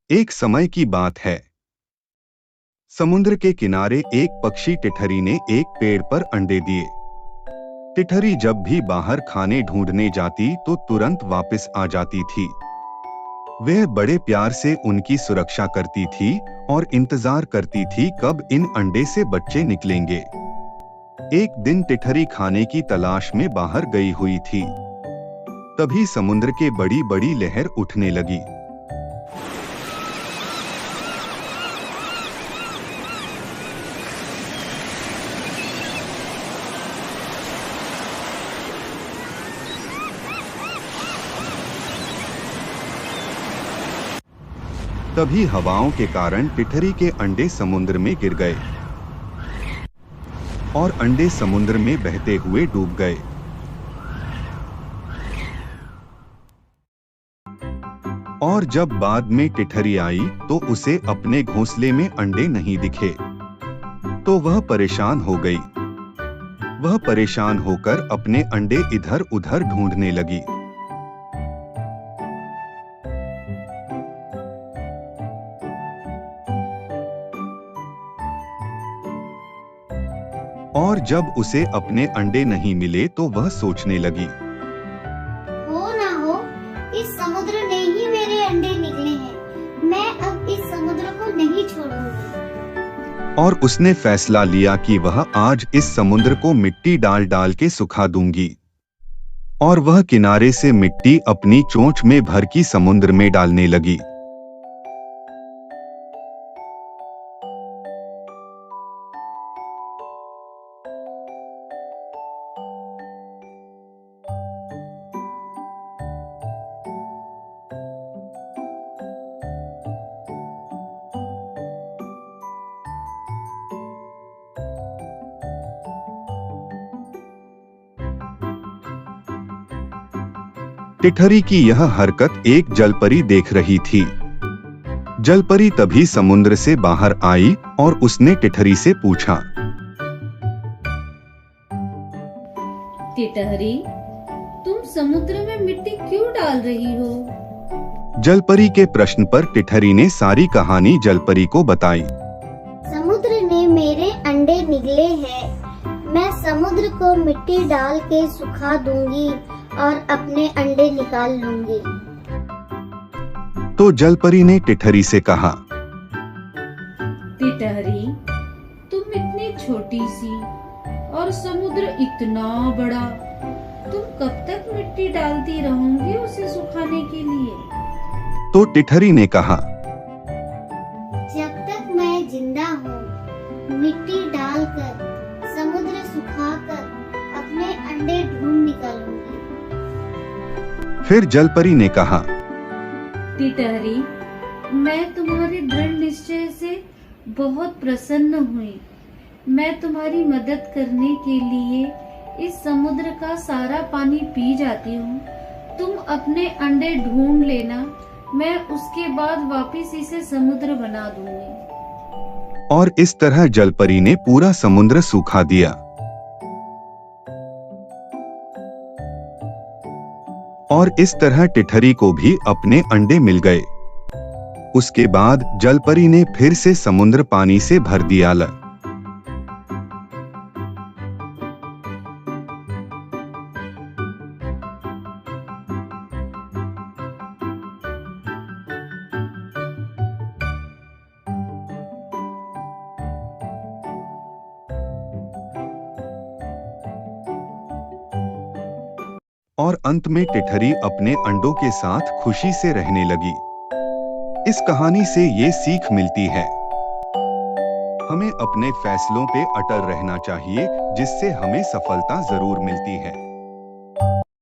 एक समय की बात है। समुद्र के किनारे एक पक्षी टिठरी ने एक पेड़ पर अंडे दिए। टिठरी जब भी बाहर खाने ढूंढने जाती तो तुरंत वापस आ जाती थी। वह बड़े प्यार से उनकी सुरक्षा करती थी और इंतजार करती थी कब इन अंडे से बच्चे निकलेंगे। एक दिन टिठरी खाने की तलाश में बाहर गई हुई थी। तभी समुद्र के बड़ी बड़ी लहर उठने लगी। तभी हवाओं के कारण टिठरी के अंडे समुद्र में गिर गए और अंडे समुद्र में बहते हुए डूब गए। और जब बाद में टिठरी आई तो उसे अपने घोंसले में अंडे नहीं दिखे, तो वह परेशान हो गई। वह परेशान होकर अपने अंडे इधर उधर ढूंढने लगी। और जब उसे अपने अंडे नहीं मिले तो वह सोचने लगी, हो ना हो, इस समुद्र ने ही मेरे अंडे निकले हैं। मैं अब इस समुद्र को नहीं छोड़ूंगी। और उसने फैसला लिया कि वह आज इस समुद्र को मिट्टी डाल डाल के सुखा दूंगी। और वह किनारे से मिट्टी अपनी चोंच में भर की समुद्र में डालने लगी। टिठरी की यह हरकत एक जलपरी देख रही थी। जलपरी तभी समुद्र से बाहर आई और उसने टिठरी से पूछा, टिठरी, तुम समुद्र में मिट्टी क्यों डाल रही हो? जलपरी के प्रश्न पर टिठरी ने सारी कहानी जलपरी को बताई। समुद्र ने मेरे अंडे निगले हैं। मैं समुद्र को मिट्टी डाल के सुखा दूंगी और अपने अंडे निकाल लूंगी। तो जलपरी ने टिठरी से कहा, टिठरी, तुम इतनी छोटी सी और समुद्र इतना बड़ा, तुम कब तक मिट्टी डालती रहोगी उसे सुखाने के लिए? तो टिठरी ने कहा, जब तक मैं जिंदा हूँ, मिट्टी डालकर समुद्र सुखाकर अपने अंडे ढूंढ निकालूंगी। फिर जलपरी ने कहा, टिठरी, मैं तुम्हारे दृढ़ निश्चय से बहुत प्रसन्न हुई। मैं तुम्हारी मदद करने के लिए इस समुद्र का सारा पानी पी जाती हूँ। तुम अपने अंडे ढूंढ लेना, मैं उसके बाद वापस इसे समुद्र बना दूंगी। और इस तरह जलपरी ने पूरा समुद्र सूखा दिया। और इस तरह टिठरी को भी अपने अंडे मिल गए। उसके बाद जलपरी ने फिर से समुद्र पानी से भर दिया। और अंत में टिठरी अपने अंडों के साथ खुशी से रहने लगी। इस कहानी से ये सीख मिलती है, हमें अपने फैसलों पे अटल रहना चाहिए, जिससे हमें सफलता जरूर मिलती है।